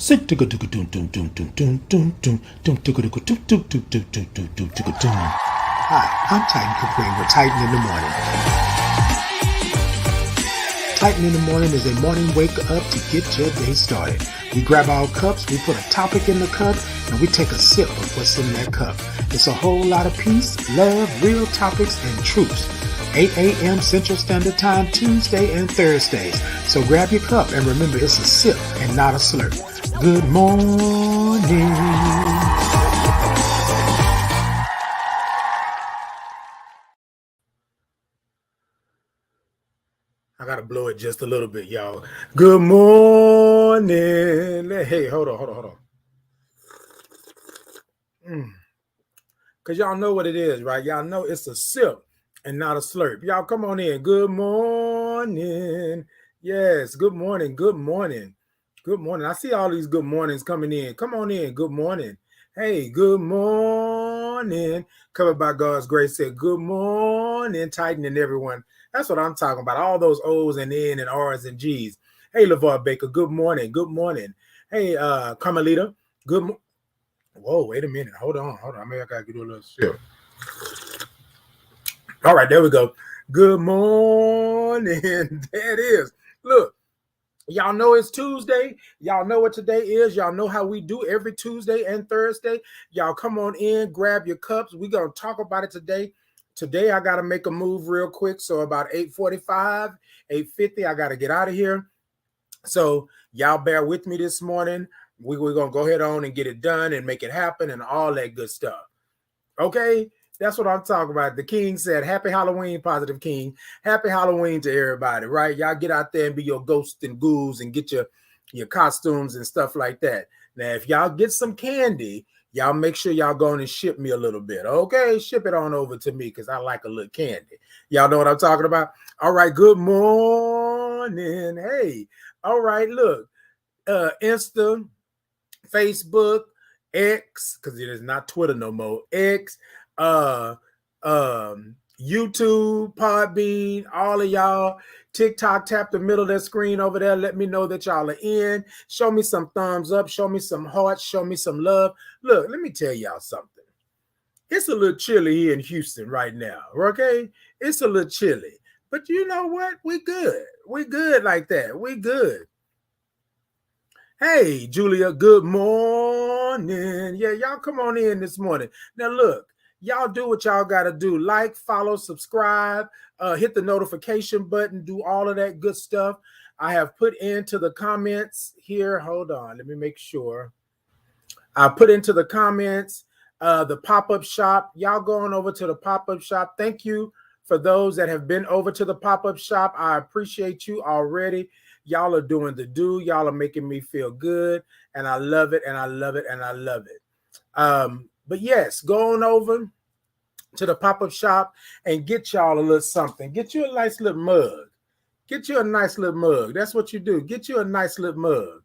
Hi, I'm Titan Capri with Titan in the Morning. Titan in the Morning is a morning wake up to get your day started. We grab our cups, we put a topic in the cup, and we take a sip of what's in that cup. It's a whole lot of peace, love, real topics, and truths. 8 a.m. Central Standard Time, Tuesday and Thursdays. So grab your cup and remember it's a sip and not a slurp. Good morning. I gotta blow it just a little bit, y'all. Good morning. Hey, hold on. Because y'all know what it is, right? Y'all know it's a sip and not a slurp. Y'all come on in. Good morning. Yes, good morning. Good morning. Good morning. I see all these good mornings coming in. Come on in. Good morning. Hey, good morning. Covered by God's grace said, good morning, Titan and everyone. That's what I'm talking about. All those O's and N and R's and G's. Hey, LeVar Baker, good morning. Good morning. Hey, Carmelita, good morning. Whoa, wait a minute. Hold on. Maybe I got to do a little sip. All right, there we go. Good morning. There it is. Look, y'all know it's Tuesday. Y'all know what today is. Y'all know how we do every Tuesday and Thursday. Y'all come on in, grab your cups. We're going to talk about it today. Today, I got to make a move real quick. So about 8:45, 8:50, I got to get out of here. So y'all bear with me this morning. We're going to go ahead on and get it done and make it happen and all that good stuff. Okay? That's what I'm talking about. The King said, happy Halloween, Positive King. Happy Halloween to everybody, right? Y'all get out there and be your ghosts and ghouls and get your costumes and stuff like that. Now, if y'all get some candy, y'all make sure y'all go on and ship me a little bit, okay? Ship it on over to me because I like a little candy. Y'all know what I'm talking about? All right, good morning. Hey, all right, look. Insta, Facebook, X, because it is not Twitter no more, X, YouTube, Podbean, all of y'all. TikTok, tap the middle of that screen over there. Let me know that y'all are in. Show me some thumbs up. Show me some hearts. Show me some love. Look, let me tell y'all something. It's a little chilly here in Houston right now, okay? It's a little chilly. But you know what? We good. We good like that. We good. Hey, Julia, good morning. Yeah, y'all come on in this morning. Now, look. Y'all do what y'all got to do. Like, follow, subscribe, hit the notification button, do all of that good stuff. I have put into the comments here. Hold on. Let me make sure. I put into the comments the pop-up shop. Y'all going over to the pop-up shop. Thank you for those that have been over to the pop-up shop. I appreciate you already. Y'all are doing the do. Y'all are making me feel good. And I love it. And I love it. And I love it. But yes, go on over to the pop-up shop and get y'all a little something. Get you a nice little mug. Get you a nice little mug. That's what you do. Get you a nice little mug.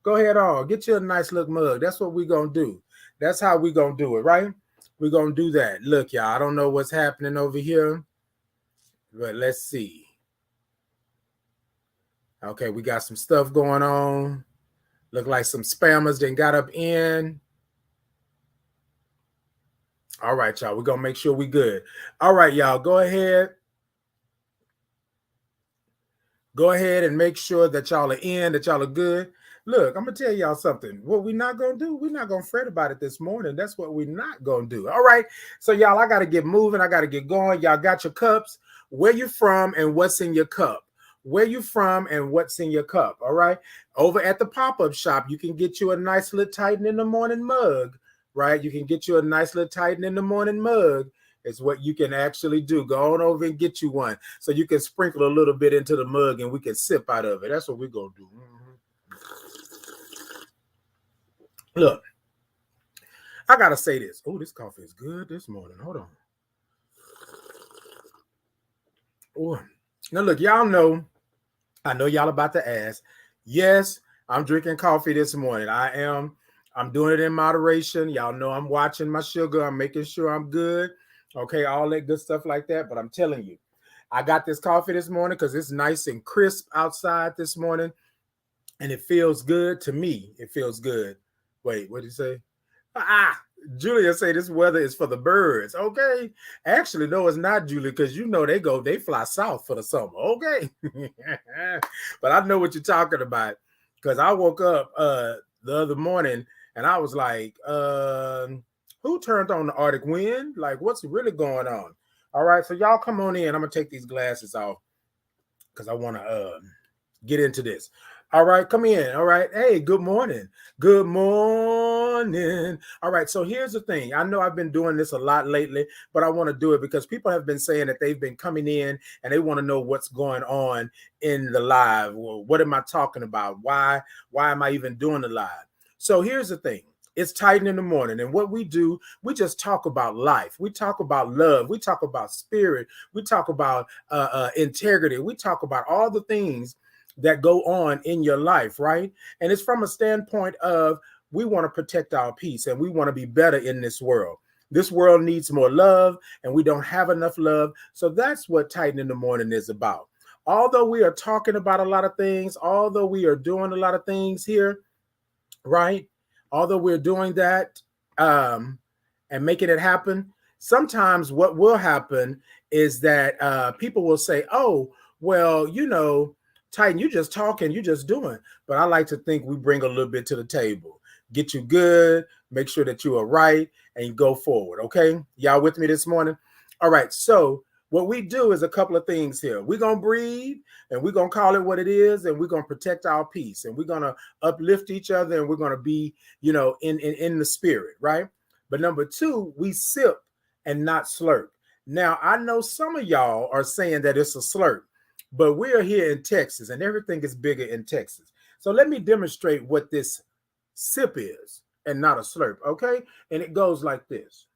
Go ahead on. Get you a nice little mug. That's what we're going to do. That's how we're going to do it, right? We're going to do that. Look, y'all, I don't know what's happening over here, but let's see. Okay, we got some stuff going on. Look like some spammers that got up in. All right, y'all. We're going to make sure we good. All right, y'all. Go ahead. Go ahead and make sure that y'all are in, that y'all are good. Look, I'm going to tell y'all something. What we're not going to do, we're not going to fret about it this morning. That's what we're not going to do. All right. So, y'all, I got to get moving. I got to get going. Y'all got your cups. Where you from and what's in your cup? Where you from and what's in your cup? All right. Over at the pop-up shop, you can get you a nice little Titan in the morning mug. Right? You can get you a nice little Titan in the morning mug. It's what you can actually do. Go on over and get you one so you can sprinkle a little bit into the mug and we can sip out of it. That's what we're going to do. Look, I got to say this. Oh, this coffee is good this morning. Hold on. Oh, now look, y'all know, I know y'all about to ask. Yes, I'm drinking coffee this morning. I'm doing it in moderation. Y'all know I'm watching my sugar. I'm making sure I'm good. Okay, all that good stuff like that. But I'm telling you, I got this coffee this morning because it's nice and crisp outside this morning. and it feels good to me. It feels good. Wait, what did you say? Ah, Julia say this weather is for the birds. Okay. Actually, no, it's not, Julia, because they fly south for the summer. Okay. But I know what you're talking about. Because I woke up the other morning and I was like, who turned on the Arctic wind? Like, what's really going on? All right, so y'all come on in. I'm gonna take these glasses off because I want to get into this. All right, come in. All right. Hey, good morning. Good morning. All right. So here's the thing. I know I've been doing this a lot lately, but I want to do it because people have been saying that they've been coming in and they want to know what's going on in the live. Well, what am I talking about? Why am I even doing the live? So here's the thing. It's Titan in the morning. And what we do, we just talk about life. We talk about love. We talk about spirit. We talk about integrity. We talk about all the things that go on in your life, right? And it's from a standpoint of we want to protect our peace and we want to be better in this world. This world needs more love and we don't have enough love. So that's what Titan in the Morning is about. Although we are talking about a lot of things, although we are doing a lot of things here, right? Although we're doing that and making it happen, sometimes what will happen is that people will say, oh, well, Titan, you just talking, you just doing. But I like to think we bring a little bit to the table, get you good, make sure that you are right, and go forward. Okay, y'all with me this morning? All right. So what we do is a couple of things here. We're gonna breathe, and we're gonna call it what it is, and we're gonna protect our peace, and we're gonna uplift each other, and we're gonna be, in the spirit, right? But number two, we sip and not slurp. Now I know some of y'all are saying that it's a slurp. But we're here in Texas and everything is bigger in Texas. So let me demonstrate what this sip is and not a slurp, okay? And it goes like this.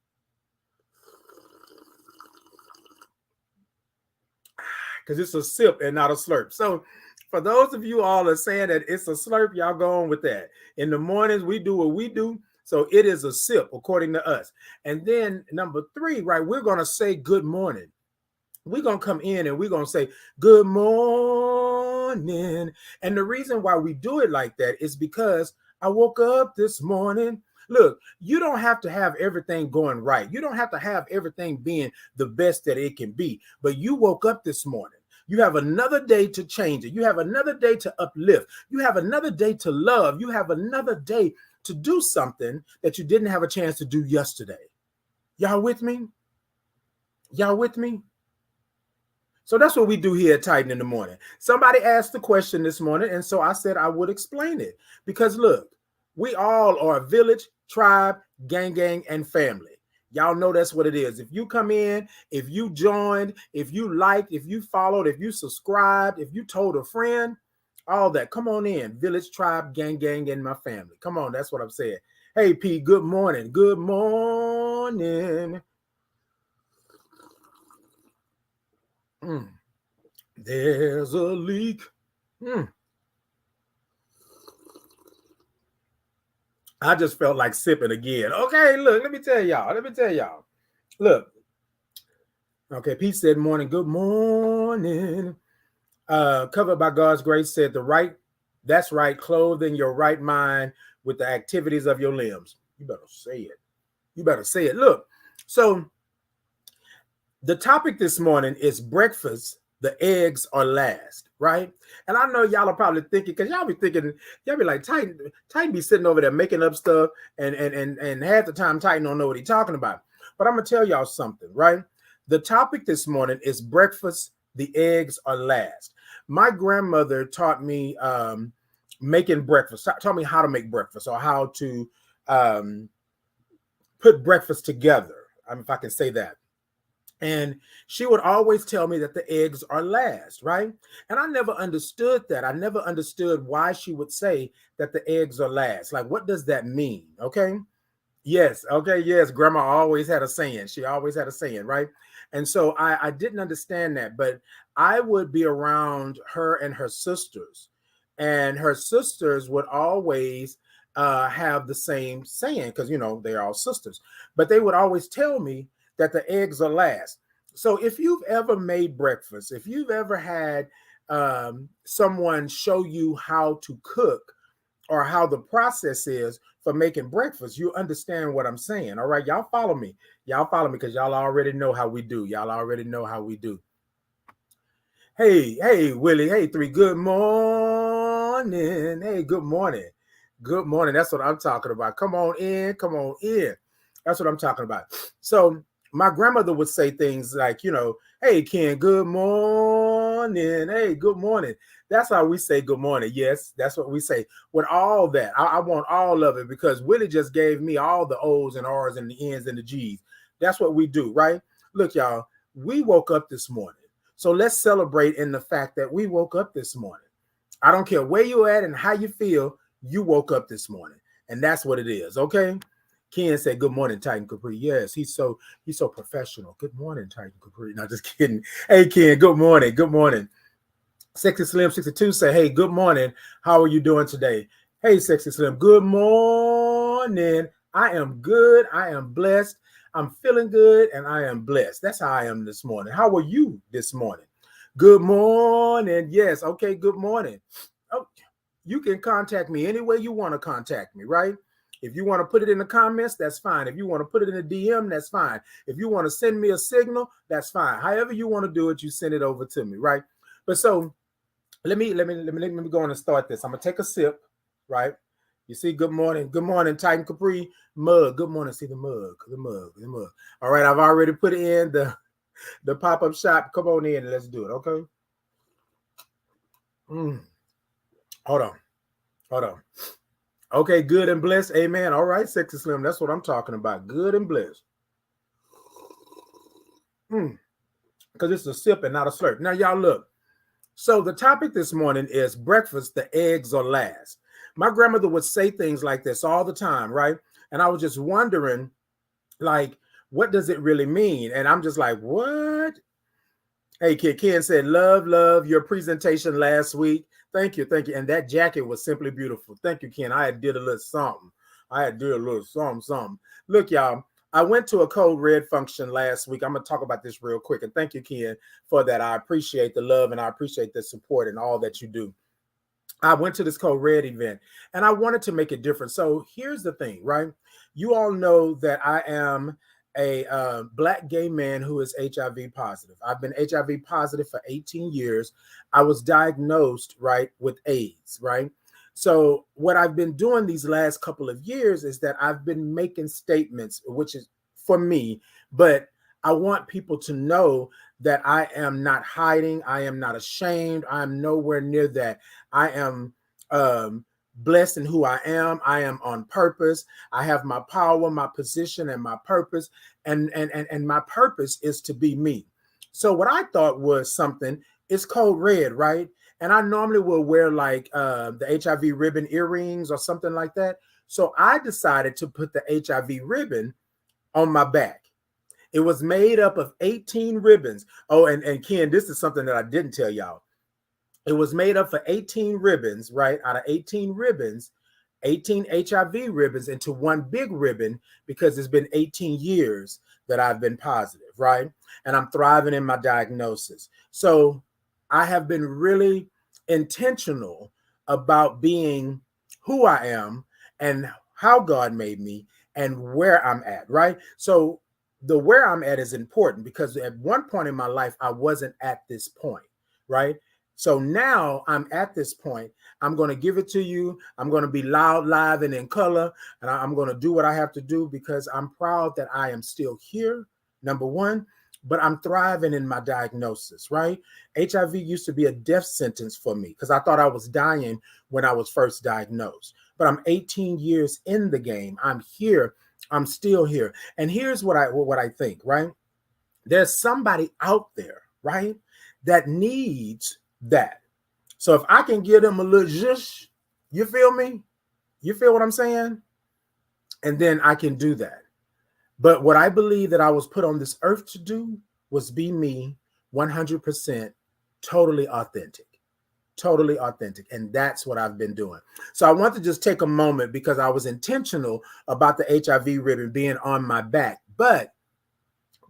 Because it's a sip and not a slurp. So for those of you all are saying that it's a slurp, y'all go on with that. In the mornings, we do what we do. So it is a sip according to us. And then number three, right, we're going to say good morning. We're going to come in and we're going to say, good morning. And the reason why we do it like that is because I woke up this morning. Look, you don't have to have everything going right. You don't have to have everything being the best that it can be. But you woke up this morning. You have another day to change it. You have another day to uplift. You have another day to love. You have another day to do something that you didn't have a chance to do yesterday. Y'all with me? Y'all with me? So that's what we do here at Titan in the Morning. Somebody asked the question this morning, and so I said I would explain it. Because look, we all are a village, tribe, gang, and family. Y'all know that's what it is. If you come in, if you joined, if you liked, if you followed, if you subscribed, if you told a friend, all that, come on in. Village, tribe, gang, and my family. Come on, that's what I'm saying. Hey, P, good morning. Good morning. There's a leak. I just felt like sipping again. Okay, look, let me tell y'all. Look. Okay, Pete said morning. Good morning. Covered by God's grace said that's right, clothed in your right mind with the activities of your limbs. You better say it. Look, so the topic this morning is breakfast. The eggs are last, right? And I know y'all are probably thinking, because y'all be like, Titan be sitting over there making up stuff, and half the time Titan don't know what he's talking about. But I'm gonna tell y'all something, right? The topic this morning is breakfast. The eggs are last. My grandmother taught me making breakfast. Taught me how to make breakfast or how to put breakfast together. If I can say that. And she would always tell me that the eggs are last, right? And I never understood that. I never understood why she would say that the eggs are last. Like, what does that mean? Okay. Yes. Okay. Yes. Grandma always had a saying. She always had a saying, right? And so I didn't understand that, but I would be around her and her sisters, and her sisters would always have the same saying because, they're all sisters, but they would always tell me that the eggs are last. So if you've ever made breakfast, if you've ever had someone show you how to cook or how the process is for making breakfast, you understand what I'm saying. All right, y'all follow me. Y'all follow me because y'all already know how we do. Y'all already know how we do. Hey, Willie. Hey, three. Good morning. Hey, good morning. Good morning. That's what I'm talking about. Come on in. Come on in. That's what I'm talking about. So my grandmother would say things like, hey, Ken, good morning. Hey, good morning. That's how we say good morning. Yes, that's what we say. With all that, I want all of it because Willie just gave me all the O's and R's and the N's and the G's. That's what we do, right? Look, y'all, we woke up this morning. So let's celebrate in the fact that we woke up this morning. I don't care where you're at and how you feel, you woke up this morning. And that's what it is, okay? Ken said, good morning, Titan Capri. Yes, he's so professional. Good morning, Titan Capri. No, just kidding. Hey, Ken, good morning. Good morning. Sexy Slim 62 say, hey, good morning. How are you doing today? Hey, Sexy Slim, good morning. I am good. I am blessed. I'm feeling good and I am blessed. That's how I am this morning. How are you this morning? Good morning. Yes. Okay. Good morning. Oh, you can contact me any way you want to contact me, right? If you want to put it in the comments, that's fine. If you want to put it in a DM, that's fine. If you want to send me a signal, that's fine. However you want to do it, you send it over to me, right? But so let me go on and start this. I'm gonna take a sip, right? You see, good morning, Titan Capri mug. Good morning. See the mug. All right, I've already put in the pop-up shop. Come on in and let's do it, okay? Hold on. Okay, good and blessed. Amen. All right, Sexy Slim. That's what I'm talking about. Good and blessed. Because it's a sip and not a slurp. Now, y'all look. So the topic this morning is breakfast, the eggs are last. My grandmother would say things like this all the time, right? And I was just wondering, like, what does it really mean? And I'm just like, what? Hey, Ken said, love your presentation last week. Thank you. And that jacket was simply beautiful. Thank you, Ken. I did a little something. Something. Look, y'all, I went to a code red function last week. I'm going to talk about this real quick. And thank you, Ken, for that. I appreciate the love and I appreciate the support and all that you do. I went to this code red event and I wanted to make it different. So here's the thing, right? You all know that I am a Black gay man who is HIV positive. I've been HIV positive for 18 years. I was diagnosed, right, with AIDS, right? So what I've been doing these last couple of years is that I've been making statements, which is for me, but I want people to know that I am not hiding. I am not ashamed. I am nowhere near that. I am blessed in who I am. I am on purpose. I have my power, my position, and my purpose. And my purpose is to be me. So what I thought was something, it's code red, right? And I normally will wear like the HIV ribbon earrings or something like that. So I decided to put the HIV ribbon on my back. It was made up of 18 ribbons. Oh, and Ken, this is something that I didn't tell y'all. It was made up for 18 ribbons, right? Out of 18 ribbons, 18 HIV ribbons into one big ribbon because it's been 18 years that I've been positive, right? And I'm thriving in my diagnosis. So I have been really intentional about being who I am and how God made me and where I'm at, right? So the where I'm at is important because at one point in my life, I wasn't at this point, right? So now I'm at this point. I'm going to give it to you. I'm going to be loud, live, and in color. And I'm going to do what I have to do because I'm proud that I am still here, number one, but I'm thriving in my diagnosis, right? HIV used to be a death sentence for me because I thought I was dying when I was first diagnosed. But I'm 18 years in the game. I'm here. I'm still here. And here's what I think, right? There's somebody out there, right, that needs that. So if I can give them a little zhush, you feel me? You feel what I'm saying? And then I can do that. But what I believe that I was put on this earth to do was be me 100%, totally authentic. Totally authentic. And that's what I've been doing. So I want to just take a moment because I was intentional about the HIV ribbon being on my back. But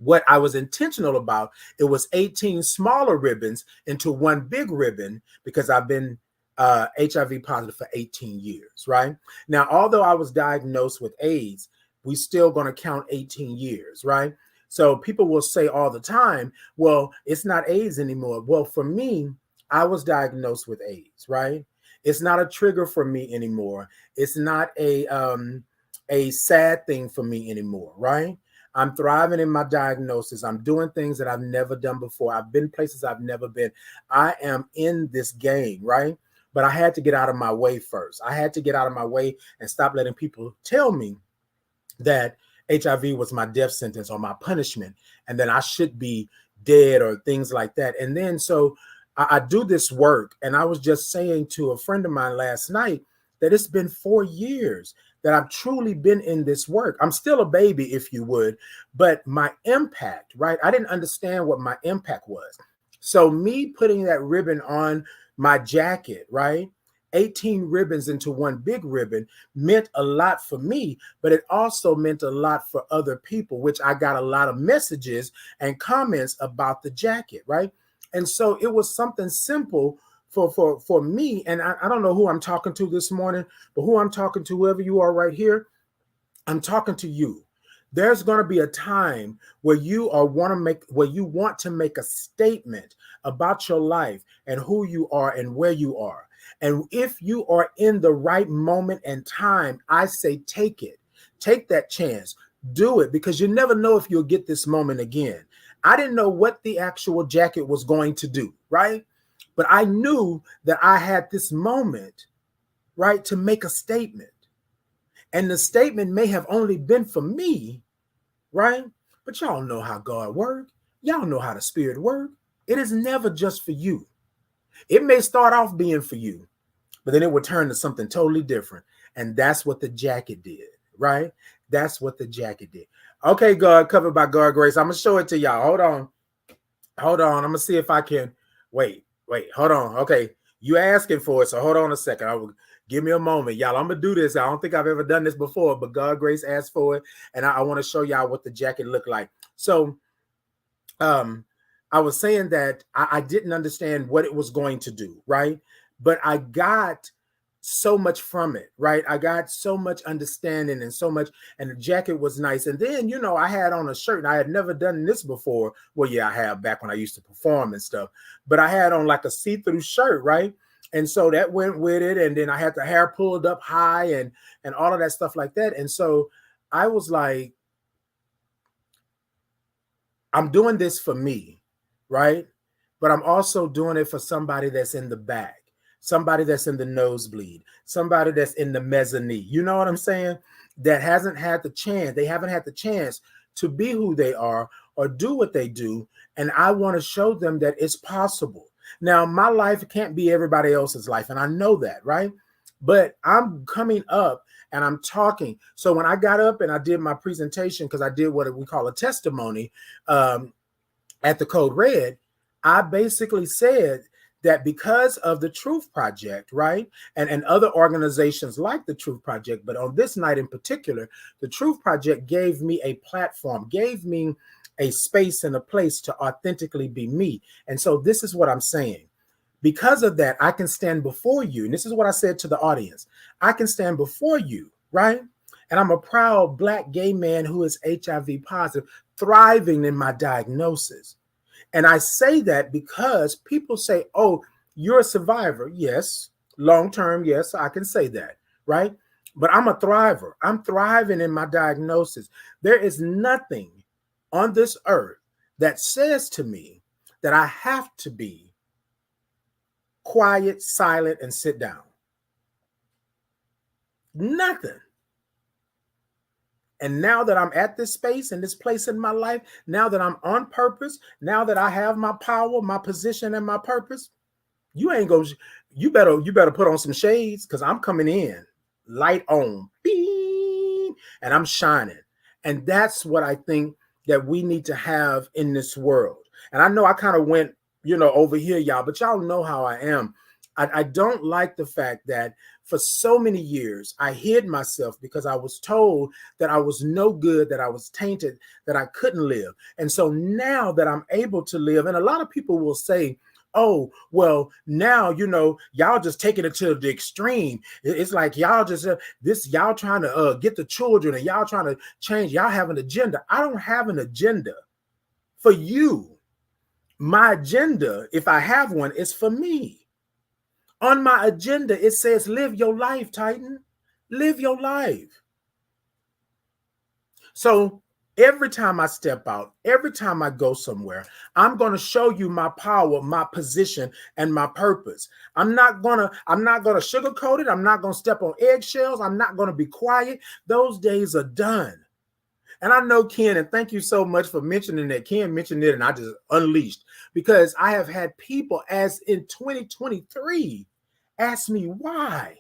What I was intentional about, it was 18 smaller ribbons into one big ribbon, because I've been HIV positive for 18 years, right? Now, although I was diagnosed with AIDS, we still going to count 18 years, right? So people will say all the time, well, it's not AIDS anymore. Well, for me, I was diagnosed with AIDS, right? It's not a trigger for me anymore. It's not a sad thing for me anymore, right? I'm thriving in my diagnosis. I'm doing things that I've never done before. I've been places I've never been. I am in this game, right? But I had to get out of my way first. I had to get out of my way and stop letting people tell me that HIV was my death sentence or my punishment, and then I should be dead or things like that. And then so I do this work, and I was just saying to a friend of mine last night that it's been 4 years that I've truly been in this work. I'm still a baby, if you would, but my impact, right? I didn't understand what my impact was. So me putting that ribbon on my jacket, right? 18 ribbons into one big ribbon meant a lot for me, but it also meant a lot for other people, which I got a lot of messages and comments about the jacket, right? And so it was something simple for me. And I don't know who I'm talking to this morning, but who I'm talking to, whoever you are right here, I'm talking to you. There's going to be a time where you want to make a statement about your life and who you are and where you are. And if you are in the right moment and time, I say take it. Take that chance. Do it, because you never know if you'll get this moment again. I didn't know what the actual jacket was going to do, right? But I knew that I had this moment, right, to make a statement. And the statement may have only been for me, right? But y'all know how God works. Y'all know how the Spirit works. It is never just for you. It may start off being for you, but then it would turn to something totally different. And that's what the jacket did, right? That's what the jacket did. Okay, God, covered by God grace. I'm going to show it to y'all. Hold on. I'm going to see if I can. Wait, hold on. Okay, you asking for it, so hold on a second. Give me a moment, y'all. I'm going to do this. I don't think I've ever done this before, but God grace asked for it, and I want to show y'all what the jacket looked like. So I was saying that I didn't understand what it was going to do, right? But I got so much from it, right? I got so much understanding and so much, and the jacket was nice. And then, I had on a shirt, and I had never done this before. Well, yeah, I have back when I used to perform and stuff, but I had on like a see-through shirt, right? And so that went with it. And then I had the hair pulled up high and all of that stuff like that. And so I was like, I'm doing this for me, right? But I'm also doing it for somebody that's in the back, somebody that's in the nosebleed, somebody that's in the mezzanine. You know what I'm saying? That hasn't had the chance. They haven't had the chance to be who they are or do what they do. And I want to show them that it's possible. Now, my life can't be everybody else's life, and I know that, right? But I'm coming up and I'm talking. So when I got up and I did my presentation, because I did what we call a testimony at the Code Red, I basically said that because of the Truth Project, right, and other organizations like the Truth Project, but on this night in particular, the Truth Project gave me a platform, gave me a space and a place to authentically be me. And so this is what I'm saying. Because of that, I can stand before you. And this is what I said to the audience. I can stand before you, right? And I'm a proud Black gay man who is HIV positive, thriving in my diagnosis. And I say that because people say, oh, you're a survivor. Yes. Long term, yes, I can say that, right? But I'm a thriver. I'm thriving in my diagnosis. There is nothing on this earth that says to me that I have to be quiet, silent, and sit down. Nothing. And now that I'm at this space and this place in my life, now that I'm on purpose, now that I have my power, my position, and my purpose, you better put on some shades, because I'm coming in, light on, beam, and I'm shining. And that's what I think that we need to have in this world. And I know I kind of went, over here, y'all, but y'all know how I am. I don't like the fact that for so many years I hid myself because I was told that I was no good, that I was tainted, that I couldn't live. And so now that I'm able to live, and a lot of people will say, oh, well, now, y'all just taking it to the extreme. It's like y'all just y'all trying to get the children, and y'all trying to change. Y'all have an agenda. I don't have an agenda for you. My agenda, if I have one, is for me. On my agenda, it says, live your life, Titan. Live your life. So every time I step out, every time I go somewhere, I'm going to show you my power, my position, and my purpose. I'm not going to sugarcoat it. I'm not going to step on eggshells. I'm not going to be quiet. Those days are done. And I know Ken, and thank you so much for mentioning that. Ken mentioned it, and I just unleashed, because I have had people, as in 2023, ask me why.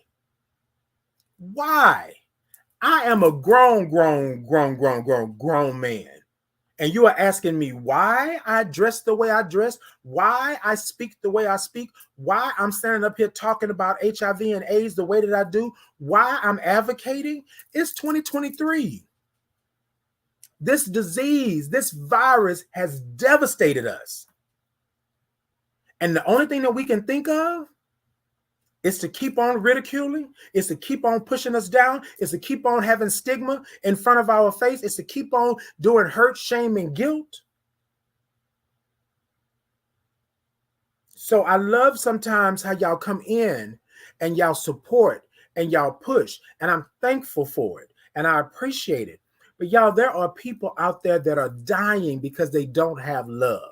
Why? I am a grown man. And you are asking me why I dress the way I dress, why I speak the way I speak, why I'm standing up here talking about HIV and AIDS the way that I do, why I'm advocating. It's 2023. This disease, this virus has devastated us. And the only thing that we can think of is to keep on ridiculing, is to keep on pushing us down, is to keep on having stigma in front of our face, is to keep on doing hurt, shame, and guilt. So I love sometimes how y'all come in and y'all support and y'all push, and I'm thankful for it, and I appreciate it. But y'all, there are people out there that are dying because they don't have love.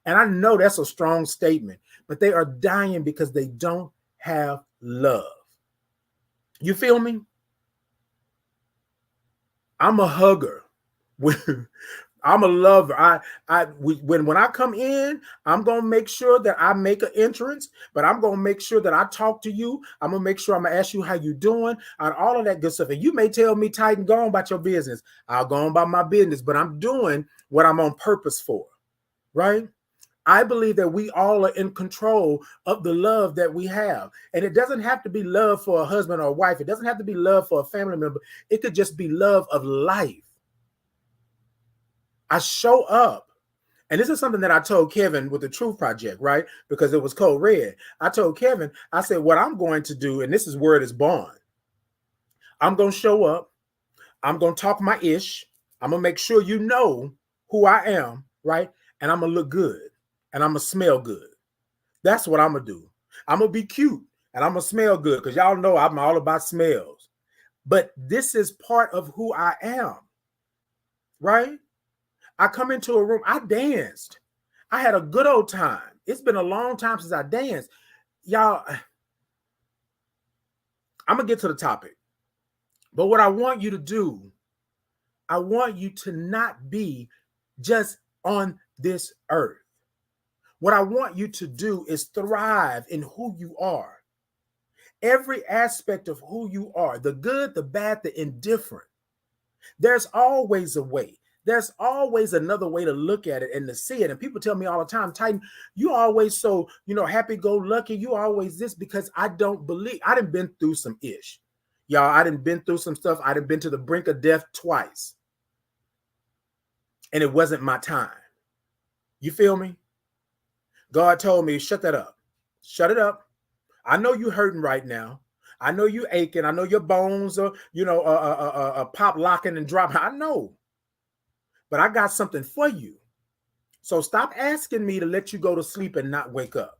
And I know that's a strong statement, but they are dying because they don't have love. You feel me? I'm a hugger. I'm a lover. When I come in, I'm gonna make sure that I make an entrance, but I'm gonna make sure that I talk to you. I'm gonna make sure I'm gonna ask you how you doing and all of that good stuff. And you may tell me, Titan, go on about your business. I'll go on about my business, but I'm doing what I'm on purpose for, right? I believe that we all are in control of the love that we have. And it doesn't have to be love for a husband or a wife. It doesn't have to be love for a family member. It could just be love of life. I show up. And this is something that I told Kevin with the Truth Project, right? Because it was Code Red. I told Kevin, I said, what I'm going to do, and this is where it is born. I'm going to show up. I'm going to talk my ish. I'm going to make sure you know who I am, right? And I'm going to look good. And I'm going to smell good. That's what I'm going to do. I'm going to be cute. And I'm going to smell good. Because y'all know I'm all about smells. But this is part of who I am, right? I come into a room, I danced. I had a good old time. It's been a long time since I danced. Y'all, I'm going to get to the topic. But what I want you to do, I want you to not be just on this earth. What I want you to do is thrive in who you are. Every aspect of who you are, the good, the bad, the indifferent. There's always a way. There's always another way to look at it and to see it. And people tell me all the time, Titan, you always so, happy-go-lucky. You always this, because I don't believe. I done been through some ish. Y'all, I done been through some stuff. I done been to the brink of death twice. And it wasn't my time. You feel me? God told me, shut that up. Shut it up. I know you hurting right now. I know you aching. I know your bones are, pop locking and dropping. I know. But I got something for you. So stop asking me to let you go to sleep and not wake up.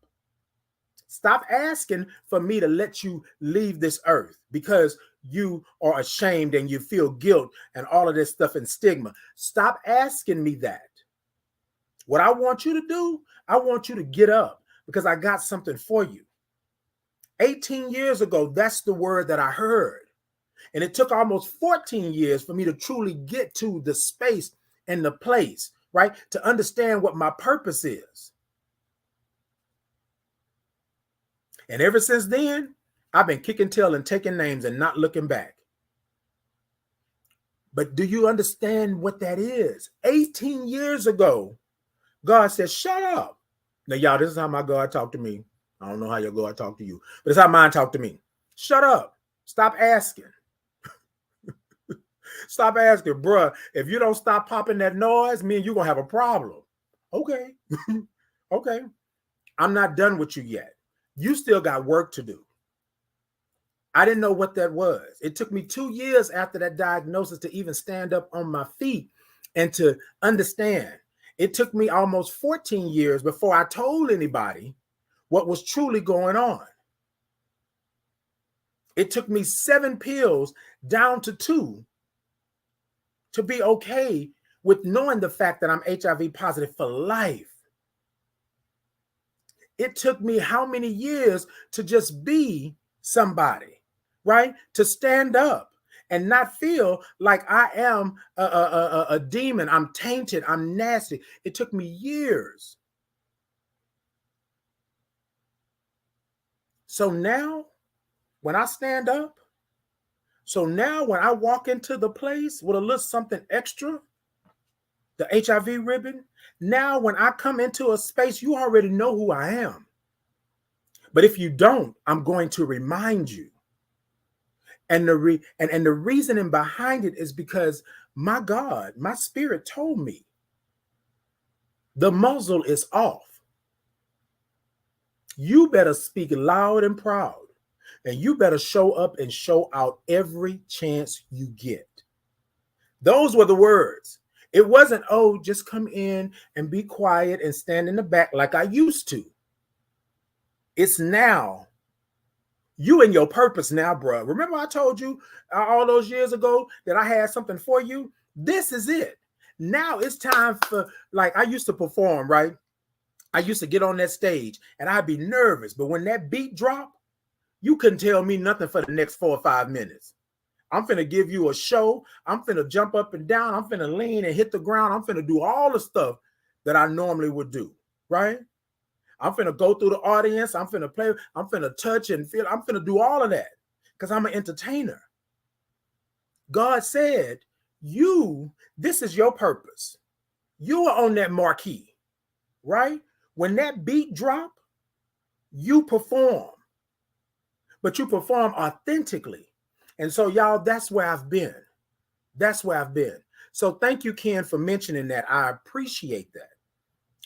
Stop asking for me to let you leave this earth because you are ashamed and you feel guilt and all of this stuff and stigma. Stop asking me that. What I want you to do, I want you to get up because I got something for you. 18 years ago, that's the word that I heard. And it took almost 14 years for me to truly get to the space and the place, right? To understand what my purpose is. And ever since then, I've been kicking tail and taking names and not looking back. But do you understand what that is? 18 years ago, God said, shut up. Now, y'all, this is how my God talked to me. I don't know how your God talk to you, but it's how mine talk to me. Shut up. Stop asking. Stop asking, bruh. If you don't stop popping that noise, me and you gonna have a problem. Okay. Okay. I'm not done with you yet. You still got work to do. I didn't know what that was. It took me 2 years after that diagnosis to even stand up on my feet and to understand. It took me almost 14 years before I told anybody what was truly going on. It took me 7 pills down to 2 to be okay with knowing the fact that I'm HIV positive for life. It took me how many years to just be somebody, right? To stand up and not feel like I am a demon. I'm tainted. I'm nasty. It took me years. So now when I stand up, so now when I walk into the place with a little something extra, the HIV ribbon, now when I come into a space, you already know who I am. But if you don't, I'm going to remind you. And the reasoning behind it is because my God, my spirit told me the muzzle is off. You better speak loud and proud. And you better show up and show out every chance you get. Those were the words. It wasn't, oh, just come in and be quiet and stand in the back like I used to. It's now. You and your purpose now, bro. Remember I told you all those years ago that I had something for you? This is it. Now it's time for, like I used to perform, right? I used to get on that stage and I'd be nervous. But when that beat dropped, you couldn't tell me nothing for the next 4 or 5 minutes. I'm finna give you a show. I'm finna jump up and down. I'm finna lean and hit the ground. I'm finna do all the stuff that I normally would do, right? I'm finna go through the audience. I'm finna play. I'm finna touch and feel. I'm finna do all of that because I'm an entertainer. God said, this is your purpose. You are on that marquee, right? When that beat drop, you perform. But you perform authentically. And so, y'all, that's where I've been. That's where I've been. So thank you, Ken, for mentioning that. I appreciate that.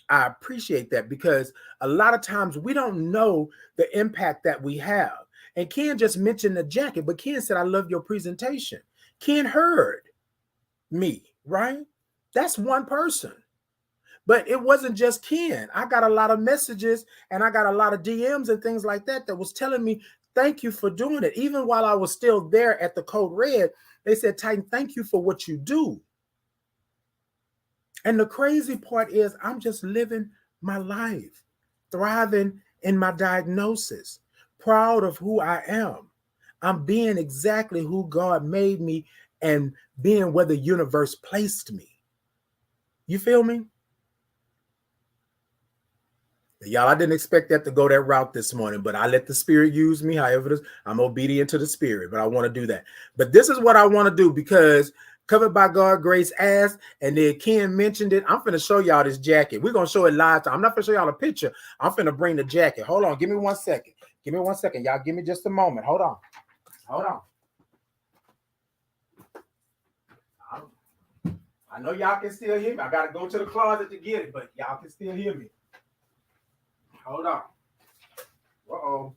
I appreciate that because a lot of times we don't know the impact that we have. And Ken just mentioned the jacket, but Ken said, I love your presentation. Ken heard me, right? That's one person. But it wasn't just Ken. I got a lot of messages and I got a lot of DMs and things like that was telling me, thank you for doing it. Even while I was still there at the Code Red, they said, Titan, thank you for what you do. And the crazy part is I'm just living my life, thriving in my diagnosis, proud of who I am. I'm being exactly who God made me and being where the universe placed me. You feel me? Y'all, I didn't expect that to go that route this morning, but I let the spirit use me. However, I'm obedient to the spirit, but I want to do that. But this is what I want to do because Covered by God, Grace asked, and then Ken mentioned it. I'm finna show y'all this jacket. We're gonna show it live. I'm not gonna show y'all a picture. I'm finna bring the jacket. Hold on, give me 1 second. Give me 1 second, y'all. Give me just a moment. Hold on. Hold on. I know y'all can still hear me. I gotta go to the closet to get it, but y'all can still hear me. Hold on. Uh-oh.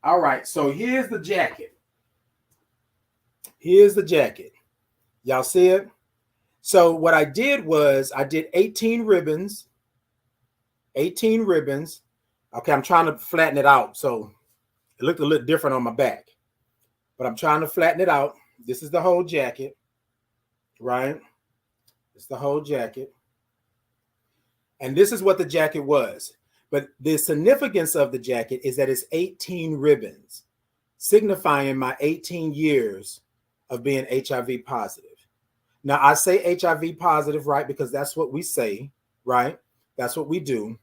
All right, so here's the jacket. Here's the jacket. Y'all see it? So what I did was I did 18 ribbons. 18 ribbons. Okay, I'm trying to flatten it out. So it looked a little different on my back. But I'm trying to flatten it out. This is the whole jacket. Right? It's the whole jacket. And this is what the jacket was. But the significance of the jacket is that it's 18 ribbons, signifying my 18 years of being HIV positive. Now, I say HIV positive, right? Because that's what we say, right? That's what we do.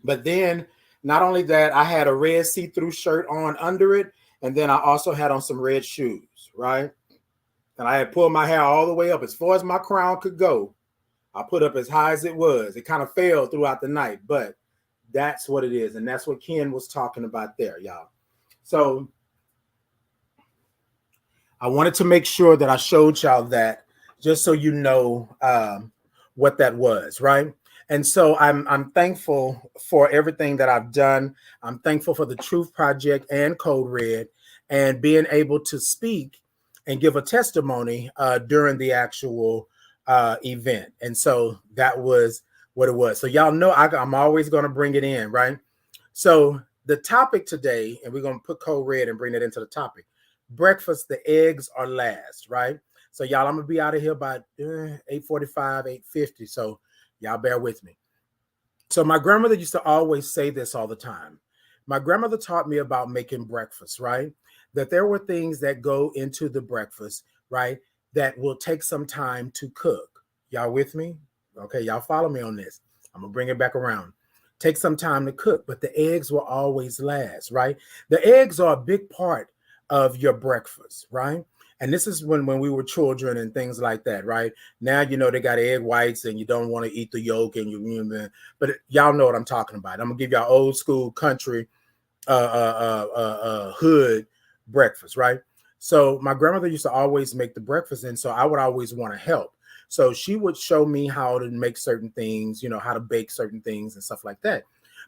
But then not only that, I had a red see-through shirt on under it. And then I also had on some red shoes, right? And I had pulled my hair all the way up as far as my crown could go. I put up as high as it was. It kind of fell throughout the night, but That's what it is. And that's what Ken was talking about there, y'all. So I wanted to make sure that I showed y'all that, just so you know what that was, right? And so I'm thankful for everything that I've done. I'm thankful for the Truth Project and Code Red, and being able to speak and give a testimony during the actual event. And so that was what it was. So y'all know I'm always going to bring it in, right? So the topic today, and we're going to put Code Red and bring it into the topic. Breakfast, the eggs are last, right? So y'all, I'm gonna be out of here by 8:45, 8:50. So y'all bear with me. So my grandmother used to always say this all the time. My grandmother taught me about making breakfast, right? That there were things that go into the breakfast, right? That will take some time to cook. Y'all with me? Okay, y'all follow me on this. I'm gonna bring it back around. Take some time to cook, but the eggs will always last, right? The eggs are a big part of your breakfast, right? And this is when we were children and things like that, right? Now, you know, they got egg whites and you don't want to eat the yolk, and but y'all know what I'm talking about. I'm gonna give y'all old school country hood breakfast, right? So my grandmother used to always make the breakfast, and so I would always want to help. So she would show me how to make certain things, you know, how to bake certain things and stuff like that.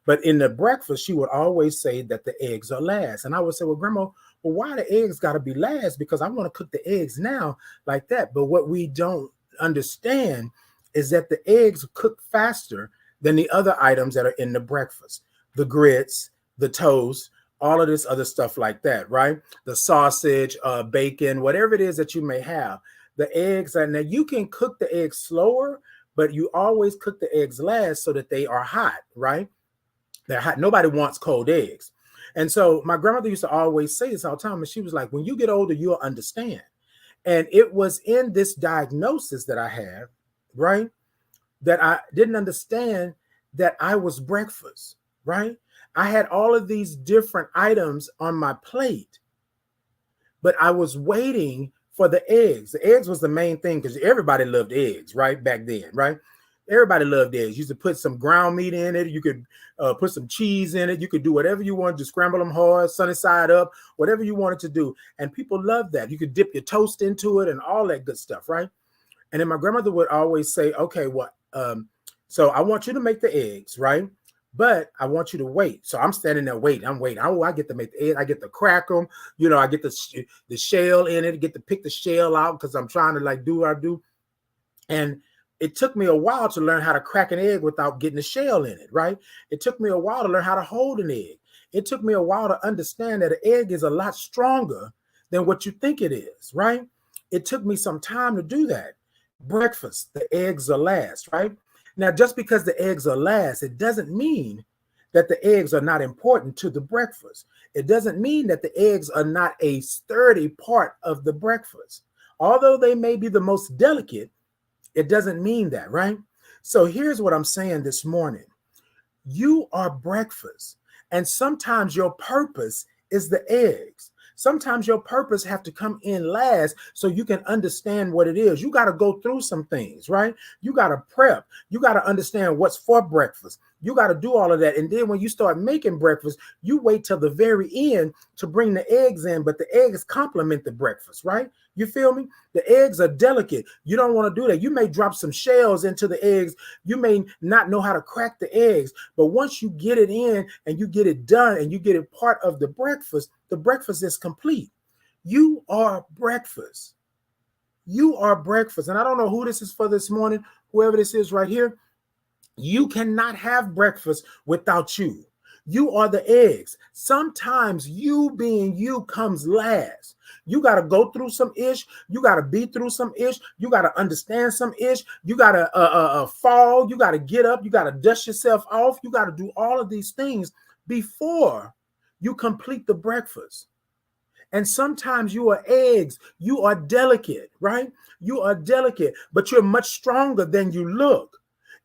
But in the breakfast, she would always say that the eggs are last. And I would say, well, Grandma, well, why the eggs got to be last? Because I want to cook the eggs now like that. But what we don't understand is that the eggs cook faster than the other items that are in the breakfast. The grits, the toast, all of this other stuff like that, right? The sausage, bacon, whatever it is that you may have. The eggs, and now you can cook the eggs slower, but you always cook the eggs last so that they are hot, right? They're hot. Nobody wants cold eggs. And so my grandmother used to always say this all the time. And she was like, when you get older, you'll understand. And it was in this diagnosis that I have, right, that I didn't understand that I was breakfast, right? I had all of these different items on my plate, but I was waiting for the eggs. The eggs was the main thing because everybody loved eggs, right? Back then, right? Everybody loved eggs. You used to put some ground meat in it. You could put some cheese in it. You could do whatever you wanted to scramble them hard, sunny side up, whatever you wanted to do. And people loved that. You could dip your toast into it and all that good stuff, right? And then my grandmother would always say, okay, so I want you to make the eggs, right? But I want you to wait. So I'm standing there waiting. I'm waiting. I get to make the egg. I get to crack them. You know, I get the shell in it. Get to pick the shell out because I'm trying to like do what I do. And it took me a while to learn how to crack an egg without getting the shell in it, right? It took me a while to learn how to hold an egg. It took me a while to understand that an egg is a lot stronger than what you think it is, right? It took me some time to do that. Breakfast, the eggs are last, right? Now, just because the eggs are last, it doesn't mean that the eggs are not important to the breakfast. It doesn't mean that the eggs are not a sturdy part of the breakfast. Although they may be the most delicate, it doesn't mean that, right? So here's what I'm saying this morning. You are breakfast, and sometimes your purpose is the eggs. Sometimes your purpose have to come in last so you can understand what it is. You got to go through some things, right? You got to prep. You got to understand what's for breakfast. You got to do all of that. And then when you start making breakfast, you wait till the very end to bring the eggs in, but the eggs complement the breakfast, right? You feel me? The eggs are delicate. You don't want to do that. You may drop some shells into the eggs. You may not know how to crack the eggs, but once you get it in and you get it done and you get it part of the breakfast is complete. You are breakfast. You are breakfast. And I don't know who this is for this morning, whoever this is right here. You cannot have breakfast without you. You are the eggs. Sometimes you being you comes last. You got to go through some ish. You got to be through some ish. You got to understand some ish. You got to fall. You got to get up. You got to dust yourself off. You got to do all of these things before you complete the breakfast. And sometimes you are eggs. You are delicate, right? You are delicate, but you're much stronger than you look.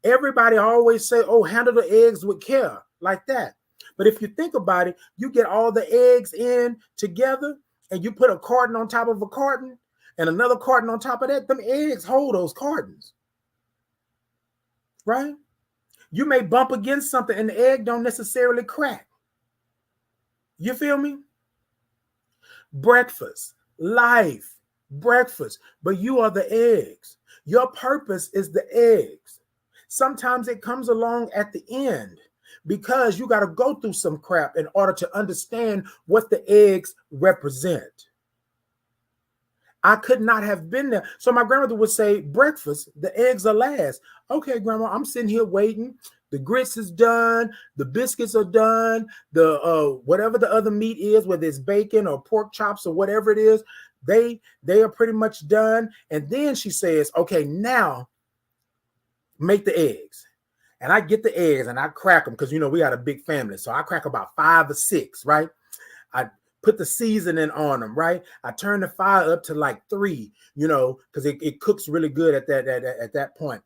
Everybody always say, oh, handle the eggs with care, like that. But if you think about it, you get all the eggs in together and you put a carton on top of a carton and another carton on top of that, them eggs hold those cartons, right? You may bump against something and the egg don't necessarily crack. You feel me? Breakfast, life, breakfast, but you are the eggs. Your purpose is the eggs. Sometimes it comes along at the end because you got to go through some crap in order to understand what the eggs represent. I could not have been there. So my grandmother would say, breakfast, the eggs are last. Okay, Grandma, I'm sitting here waiting. The grits is done. The biscuits are done. The whatever the other meat is, whether it's bacon or pork chops or whatever it is, they are pretty much done. And then she says, okay, now make the eggs. And I get the eggs and I crack them because, you know, we got a big family. So I crack about 5 or 6, right? I put the seasoning on them, right? I turn the fire up to like 3, you know, because it cooks really good at that point.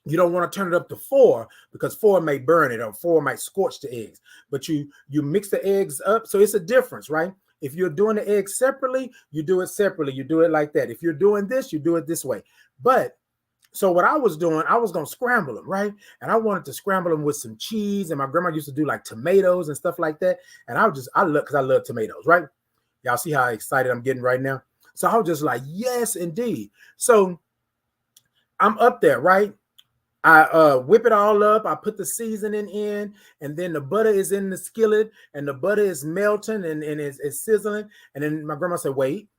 You don't want to turn it up to 4 because 4 may burn it or 4 might scorch the eggs. But you mix the eggs up. So it's a difference, right? If you're doing the eggs separately, you do it separately. You do it like that. If you're doing this, you do it this way. But so what I was doing, I was going to scramble them, right? And I wanted to scramble them with some cheese. And my grandma used to do like tomatoes and stuff like that. And I love tomatoes, right? Y'all see how excited I'm getting right now? So I was just like, yes, indeed. So I'm up there, right? I whip it all up. I put the seasoning in, and then the butter is in the skillet, and the butter is melting and it's sizzling. And then my grandma said, wait.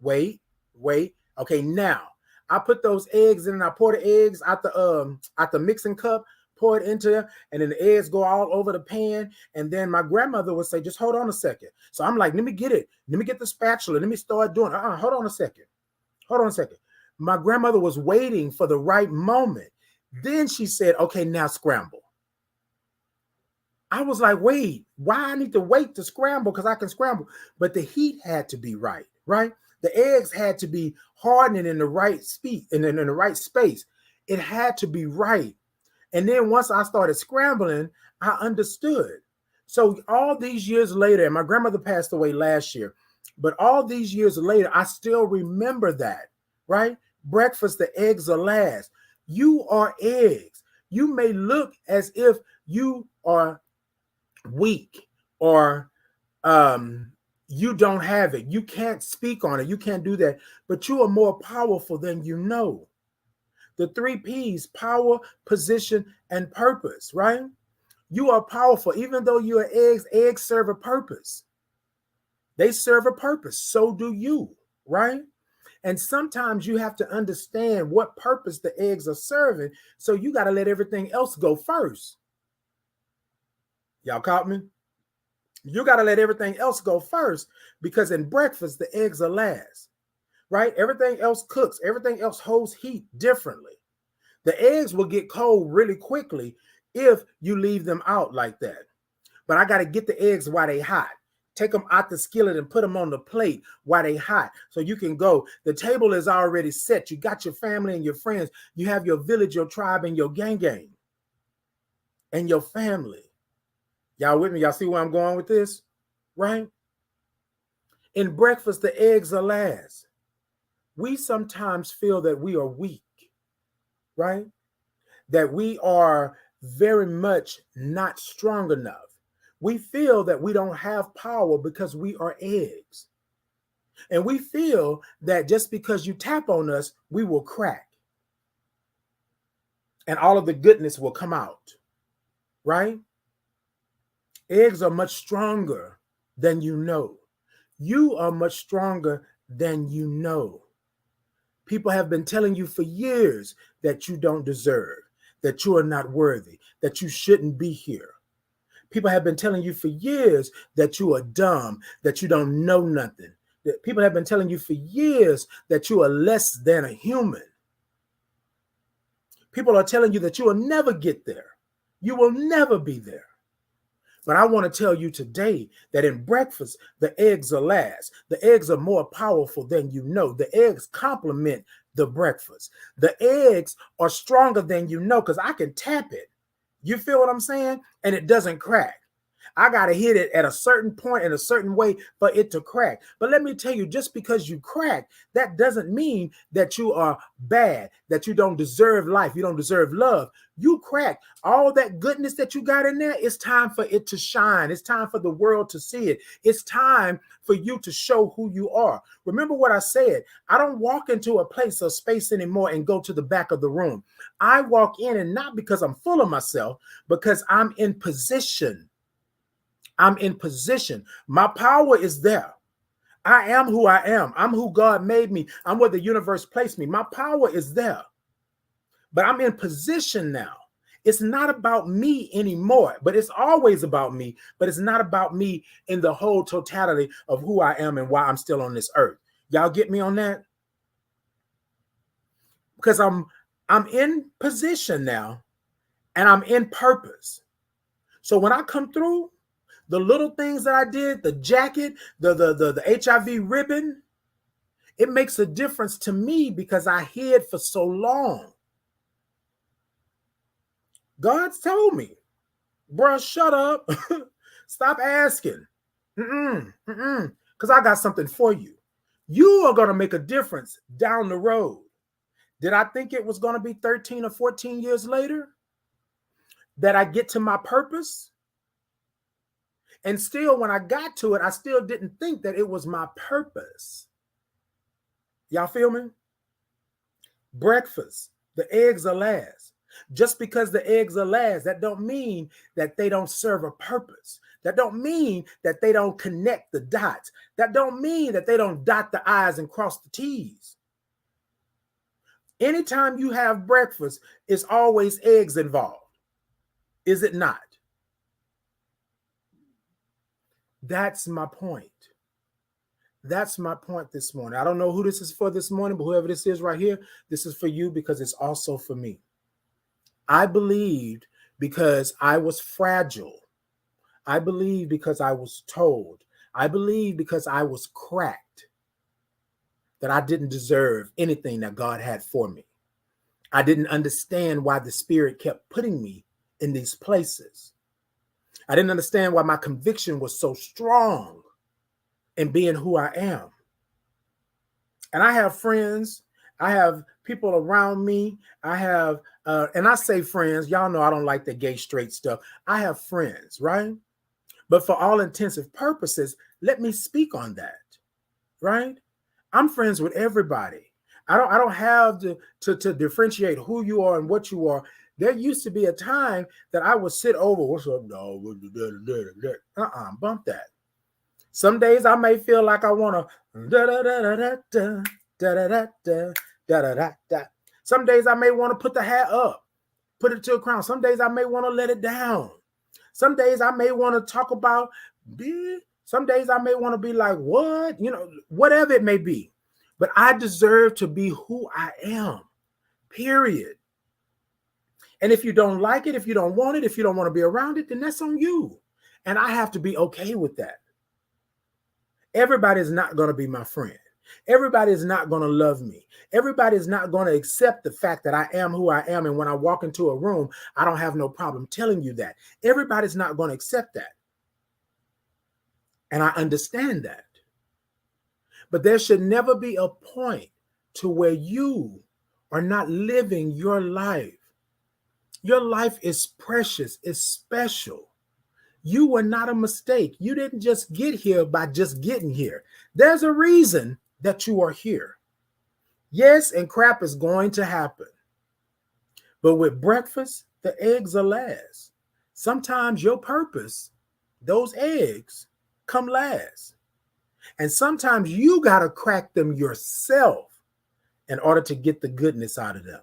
Okay, now I put those eggs in, and I pour the eggs out the mixing cup, pour it into there, and then the eggs go all over the pan. And then my grandmother would say, just hold on a second. So I'm like, let me get it. Let me get the spatula. Let me start doing it. Hold on a second. My grandmother was waiting for the right moment. Then she said, okay, now scramble. I was like, wait, why I need to wait to scramble? Because I can scramble. But the heat had to be right? The eggs had to be hardening in the right speed and in the right space. It had to be right. And then once I started scrambling, I understood. So all these years later, and my grandmother passed away last year, but all these years later, I still remember that, right? Breakfast, the eggs are last. You are eggs. You may look as if you are weak or you don't have it. You can't speak on it. You can't do that. But you are more powerful than you know. The 3 P's, power, position, and purpose, right? You are powerful. Even though you are eggs serve a purpose. They serve a purpose. So do you, right? And sometimes you have to understand what purpose the eggs are serving. So you got to let everything else go first. Y'all caught me? You got to let everything else go first because in breakfast, the eggs are last, right? Everything else cooks. Everything else holds heat differently. The eggs will get cold really quickly if you leave them out like that. But I got to get the eggs while they hot. Take them out the skillet and put them on the plate while they hot so you can go. The table is already set. You got your family and your friends. You have your village, your tribe, and your gang and your family. Y'all with me? Y'all see where I'm going with this? Right? In breakfast, the eggs are last. We sometimes feel that we are weak, right? That we are very much not strong enough. We feel that we don't have power because we are eggs. And we feel that just because you tap on us, we will crack. And all of the goodness will come out, right? Eggs are much stronger than you know. You are much stronger than you know. People have been telling you for years that you don't deserve, that you are not worthy, that you shouldn't be here. People have been telling you for years that you are dumb, that you don't know nothing. That people have been telling you for years that you are less than a human. People are telling you that you will never get there. You will never be there. But I want to tell you today that in breakfast, the eggs are last. The eggs are more powerful than you know. The eggs complement the breakfast. The eggs are stronger than you know because I can tap it. You feel what I'm saying? And it doesn't crack. I got to hit it at a certain point in a certain way for it to crack. But let me tell you, just because you crack, that doesn't mean that you are bad, that you don't deserve life, you don't deserve love. You crack. All that goodness that you got in there, it's time for it to shine. It's time for the world to see it. It's time for you to show who you are. Remember what I said. I don't walk into a place or space anymore and go to the back of the room. I walk in, and not because I'm full of myself, because I'm in position. I'm in position. My power is there. I am who I am. I'm who God made me. I'm where the universe placed me. My power is there. But I'm in position now. It's not about me anymore, but it's always about me. But it's not about me in the whole totality of who I am and why I'm still on this earth. Y'all get me on that? Because I'm in position now, and I'm in purpose. So when I come through, the little things that I did, the jacket, the HIV ribbon, it makes a difference to me because I hid for so long. God's told me, bruh, shut up. Stop asking. Because I got something for you. You are going to make a difference down the road. Did I think it was going to be 13 or 14 years later that I get to my purpose? And still, when I got to it, I still didn't think that it was my purpose. Y'all feel me? Breakfast, the eggs are last. Just because the eggs are last, that don't mean that they don't serve a purpose. That don't mean that they don't connect the dots. That don't mean that they don't dot the I's and cross the T's. Anytime you have breakfast, it's always eggs involved. Is it not? That's my point. That's my point this morning. I don't know who this is for this morning, but whoever this is right here, this is for you because it's also for me. I believed because I was fragile. I believed because I was told. I believed because I was cracked that I didn't deserve anything that God had for me. I didn't understand why the Spirit kept putting me in these places. I didn't understand why my conviction was so strong in being who I am. And I have friends. I have people around me. I have, and I say friends, y'all know I don't like the gay straight stuff. I have friends, right? But for all intensive purposes, let me speak on that, right? I'm friends with everybody. I don't have to differentiate who you are and what you are. There used to be a time that I would sit over, what's up, dog? Bump that. Some days I may feel like I want to Some days I may want to put the hat up, put it to a crown. Some days I may want to let it down. Some days I may want to talk about, some days I may want to be like, what? You know, whatever it may be. But I deserve to be who I am, period. And if you don't like it, if you don't want it, if you don't want to be around it, then that's on you. And I have to be okay with that. Everybody's not going to be my friend. Everybody is not going to love me. Everybody is not going to accept the fact that I am who I am. And when I walk into a room, I don't have no problem telling you that. Everybody's not going to accept that. And I understand that. But there should never be a point to where you are not living your life. Your life is precious. It's special. You were not a mistake. You didn't just get here by just getting here. There's a reason that you are here. Yes, and crap is going to happen. But with breakfast, the eggs are last. Sometimes your purpose, those eggs, come last. And sometimes you got to crack them yourself in order to get the goodness out of them.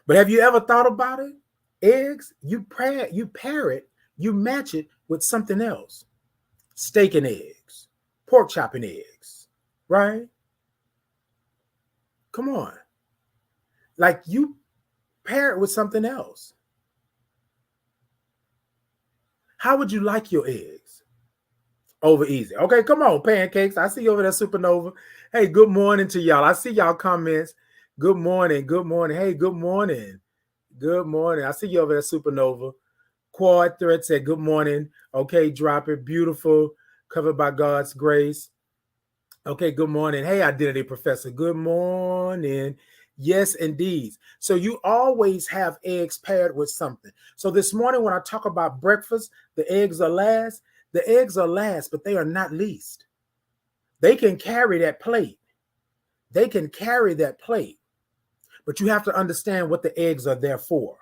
But have you ever thought about it? Eggs, you pair it, you match it with something else. Steak and eggs, pork chop and eggs, right? Come on. Like you pair it with something else. How would you like your eggs? Over easy. Okay, come on, pancakes. I see you over there, Supernova. Hey, good morning to y'all. I see y'all comments. Good morning. Good morning. Hey, good morning. Good morning. I see you over there, Supernova. Quad Thread said, good morning. Okay, drop it. Beautiful. Covered by God's grace. Okay, good morning. Hey, Identity Professor. Good morning. Yes, indeed. So you always have eggs paired with something. So this morning, when I talk about breakfast, the eggs are last. The eggs are last, but they are not least. They can carry that plate. They can carry that plate. But you have to understand what the eggs are there for.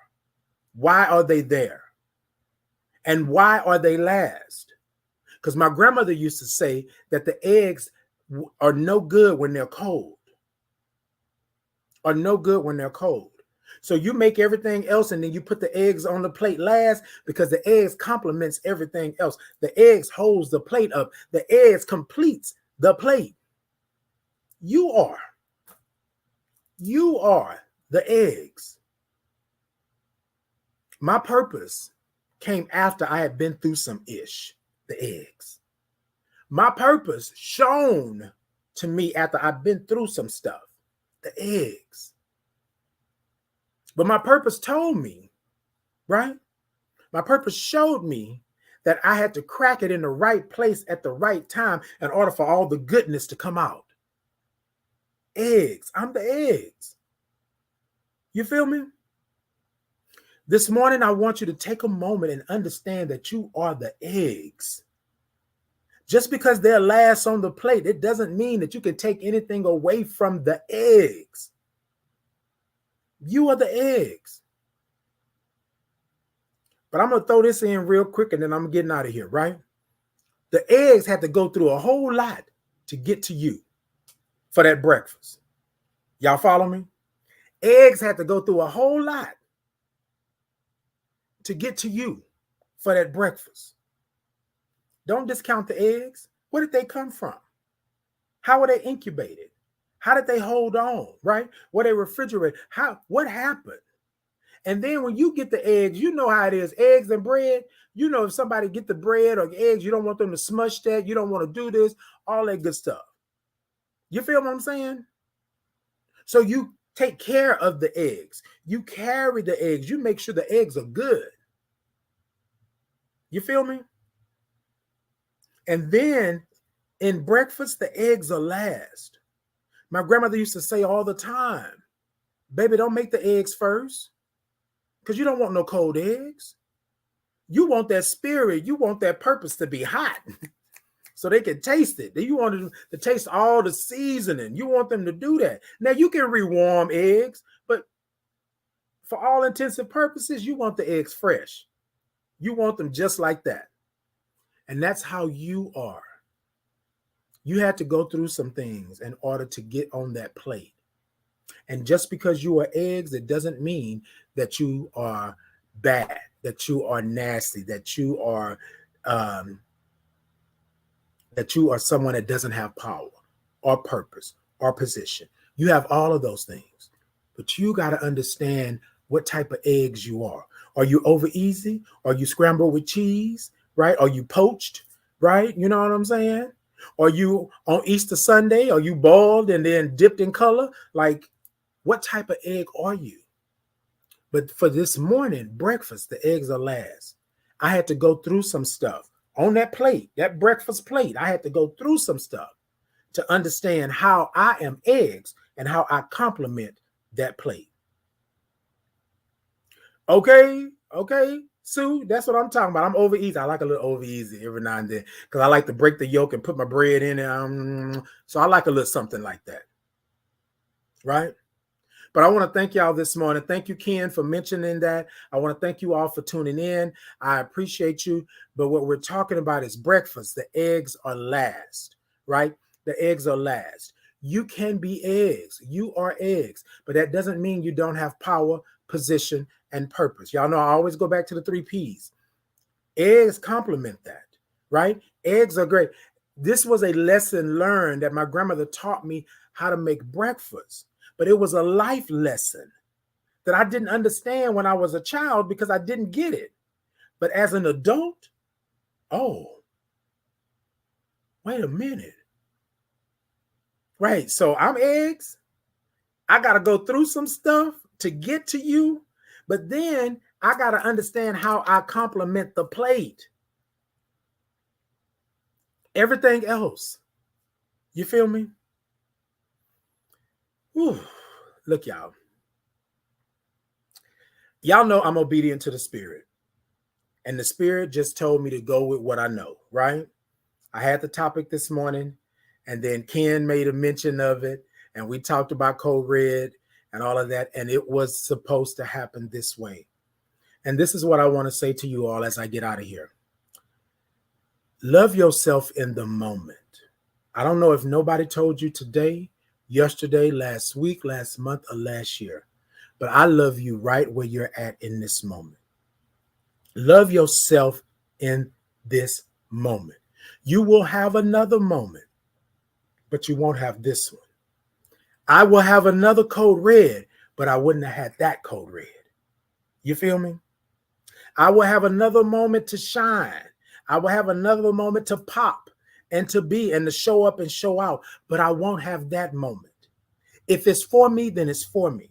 Why are they there? And why are they last? Because my grandmother used to say that the eggs are no good when they're cold. Are no good when they're cold. So you make everything else and then you put the eggs on the plate last because the eggs complements everything else. The eggs holds the plate up. The eggs completes the plate. You are the eggs. My purpose came after I had been through some ish, the eggs. My purpose shown to me after I've been through some stuff, the eggs. But my purpose told me, right? My purpose showed me that I had to crack it in the right place at the right time in order for all the goodness to come out. Eggs. I'm the eggs. You feel me? This morning, I want you to take a moment and understand that you are the eggs. Just because they're last on the plate, it doesn't mean that you can take anything away from the eggs. You are the eggs. But I'm going to throw this in real quick and then I'm getting out of here, right? The eggs had to go through a whole lot to get to you for that breakfast. Y'all follow me? Eggs had to go through a whole lot to get to you for that breakfast. Don't discount the eggs. Where did they come from? How were they incubated? How did they hold on, right? Were they refrigerated? What happened? And then when you get the eggs, you know how it is. Eggs and bread, you know if somebody get the bread or the eggs, you don't want them to smush that. You don't want to do this, all that good stuff. You feel what I'm saying? So you take care of the eggs. You carry the eggs. You make sure the eggs are good. You feel me? And then in breakfast, the eggs are last. My grandmother used to say all the time, baby, don't make the eggs first because you don't want no cold eggs. You want that spirit. You want that purpose to be hot so they can taste it. You want them to taste all the seasoning. You want them to do that. Now, you can rewarm eggs, but for all intents and purposes, you want the eggs fresh. You want them just like that. And that's how you are. You had to go through some things in order to get on that plate. And just because you are eggs, it doesn't mean that you are bad, that you are nasty, that you are someone that doesn't have power or purpose or position. You have all of those things, but you got to understand what type of eggs you are. Are you over easy? Are you scrambled with cheese? Right? Are you poached? Right? You know what I'm saying? Are you on Easter Sunday? Are you boiled and then dipped in color? Like, what type of egg are you? But for this morning breakfast, the eggs are last. I had to go through some stuff on that plate, that breakfast plate. I had to go through some stuff to understand how I am eggs and how I complement that plate. Okay. Sue, that's what I'm talking about. I'm over easy. I like a little over easy every now and then because I like to break the yolk and put my bread in it. So I like a little something like that. Right? But I want to thank y'all this morning. Thank you, Ken, for mentioning that. I want to thank you all for tuning in. I appreciate you. But what we're talking about is breakfast. The eggs are last, right? The eggs are last. You can be eggs. You are eggs. But that doesn't mean you don't have power, position, and purpose. Y'all know I always go back to the 3 Ps. Eggs complement that, right? Eggs are great. This was a lesson learned that my grandmother taught me how to make breakfast. But it was a life lesson that I didn't understand when I was a child because I didn't get it. But as an adult, oh, wait a minute. Right. So I'm eggs. I got to go through some stuff to get to you. But then I got to understand how I complement the plate. Everything else. You feel me? Whew. Look, y'all. Y'all know I'm obedient to the Spirit. And the Spirit just told me to go with what I know, right? I had the topic this morning, and then Ken made a mention of it, and we talked about Code Red and all of that, and it was supposed to happen this way. And this is what I want to say to you all as I get out of here. Love yourself in the moment. I don't know if nobody told you today, yesterday, last week, last month, or last year, but I love you right where you're at in this moment. Love yourself in this moment. You will have another moment, but you won't have this one. I will have another Code Red, but I wouldn't have had that Code Red. You feel me? I will have another moment to shine. I will have another moment to pop and to be and to show up and show out, but I won't have that moment. If it's for me, then it's for me.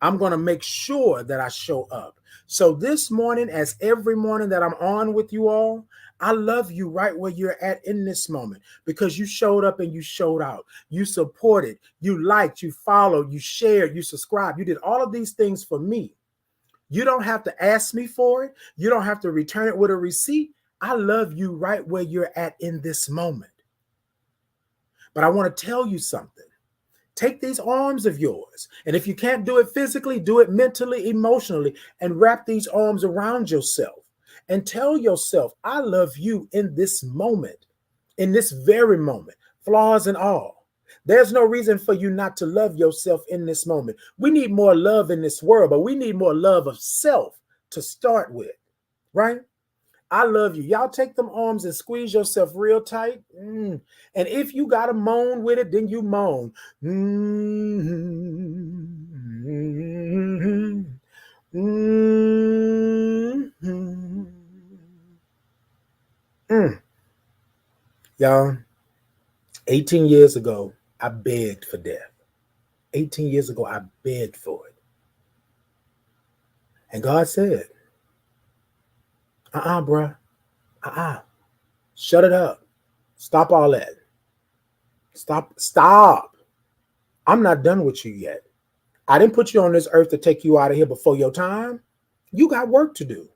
I'm going to make sure that I show up. So this morning, as every morning that I'm on with you all, I love you right where you're at in this moment because you showed up and you showed out. You supported, you liked, you followed, you shared, you subscribed. You did all of these things for me. You don't have to ask me for it. You don't have to return it with a receipt. I love you right where you're at in this moment. But I want to tell you something. Take these arms of yours, and if you can't do it physically, do it mentally, emotionally, and wrap these arms around yourself and tell yourself, I love you in this moment, in this very moment, flaws and all. There's no reason for you not to love yourself in this moment. We need more love in this world, but we need more love of self to start with, right? I love you. Y'all take them arms and squeeze yourself real tight. And if you got to moan with it, then you moan. Y'all, 18 years ago, I begged for death. 18 years ago, I begged for it. And God said, bruh. Shut it up. Stop all that. Stop. I'm not done with you yet. I didn't put you on this earth to take you out of here before your time. You got work to do.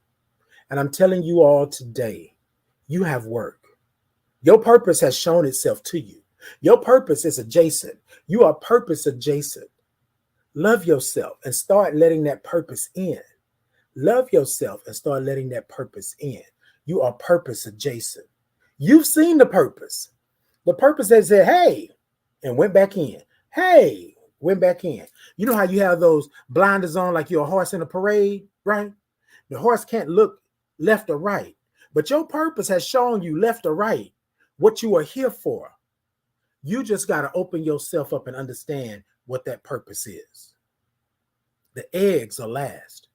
And I'm telling you all today, you have work. Your purpose has shown itself to you. Your purpose is adjacent. You are purpose adjacent. Love yourself and start letting that purpose in. Love yourself and start letting that purpose in. You are purpose adjacent. You've seen the purpose. The purpose that said, hey, and went back in. Hey, went back in. You know how you have those blinders on like you're a horse in a parade, right? The horse can't look left or right, but your purpose has shown you left or right what you are here for. You just got to open yourself up and understand what that purpose is. The eggs are last,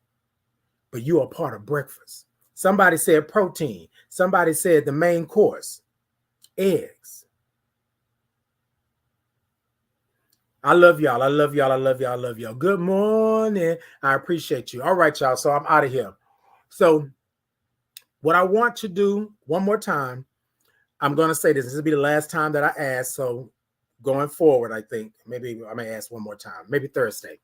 but you are part of breakfast. Somebody said protein. Somebody said the main course, eggs. I love y'all. I love y'all. I love y'all. I love y'all. Good morning. I appreciate you. All right, y'all. So I'm out of here. So what I want to do one more time, I'm going to say this. This will be the last time that I ask. So going forward, I think maybe I may ask one more time, maybe Thursday.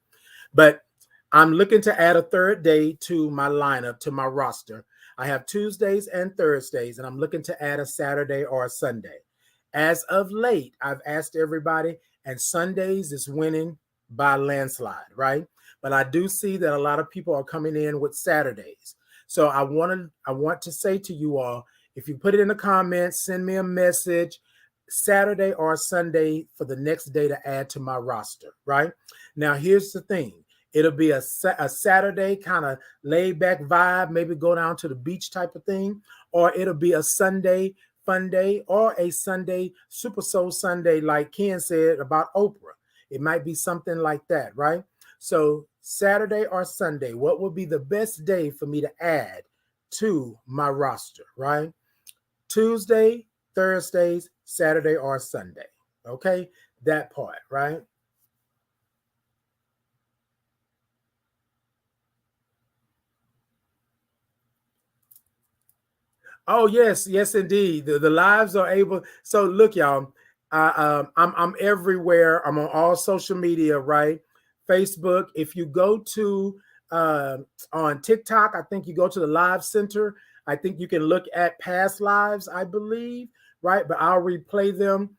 But I'm looking to add a third day to my lineup, to my roster. I have Tuesdays and Thursdays, and I'm looking to add a Saturday or a Sunday. As of late, I've asked everybody, and Sundays is winning by landslide, right? But I do see that a lot of people are coming in with Saturdays. So I want to say to you all, if you put it in the comments, send me a message, Saturday or Sunday for the next day to add to my roster, right? Now, here's the thing. It'll be a Saturday kind of laid back vibe, maybe go down to the beach type of thing, or it'll be a Sunday fun day or a Sunday Super Soul Sunday, like Ken said about Oprah. It might be something like that, right? So Saturday or Sunday, what would be the best day for me to add to my roster, right? Tuesday, Thursdays, Saturday or Sunday, okay? That part, right? Oh yes, yes indeed. The lives are able. So look, y'all. I'm everywhere. I'm on all social media, right? Facebook. If you go to uh, on TikTok, I think you go to the Live Center. I think you can look at past lives, I believe, right? But I'll replay them.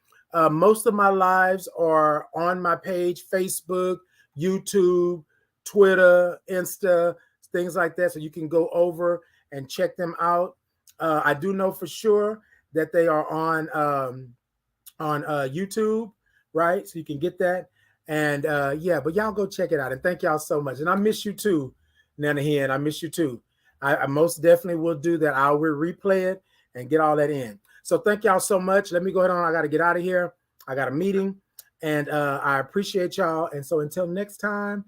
Most of my lives are on my page, Facebook, YouTube, Twitter, Insta, things like that. So you can go over and check them out. I do know for sure that they are on YouTube, right? So you can get that. And yeah, but y'all go check it out. And thank y'all so much. And I miss you too, Nana Hen. I miss you too. I most definitely will do that. I will replay it and get all that in. So thank y'all so much. Let me go ahead on. I got to get out of here. I got a meeting, and I appreciate y'all. And so until next time,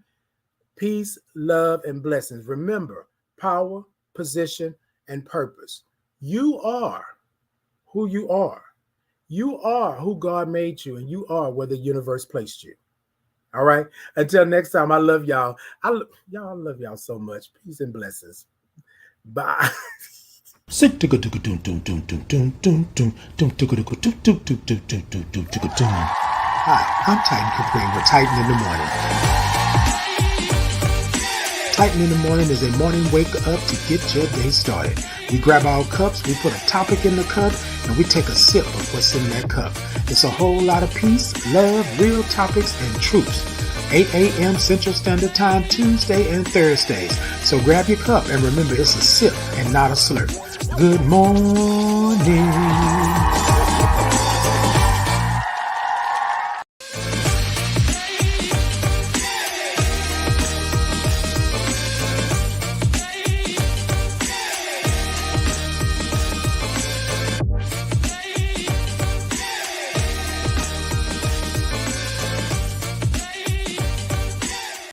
peace, love, and blessings. Remember, power, position, and purpose. You are who you are. You are who God made you, and you are where the universe placed you. All right. Until next time, I love y'all. I love y'all so much. Peace and blessings. Bye. Hi, I'm Titan Capri with Titan in the Morning. Titan in the Morning is a morning wake up to get your day started. We grab our cups, we put a topic in the cup, and we take a sip of what's in that cup. It's a whole lot of peace, love, real topics, and truths. 8 a.m. Central Standard Time, Tuesday and Thursdays. So grab your cup and remember it's a sip and not a slurp. Good morning.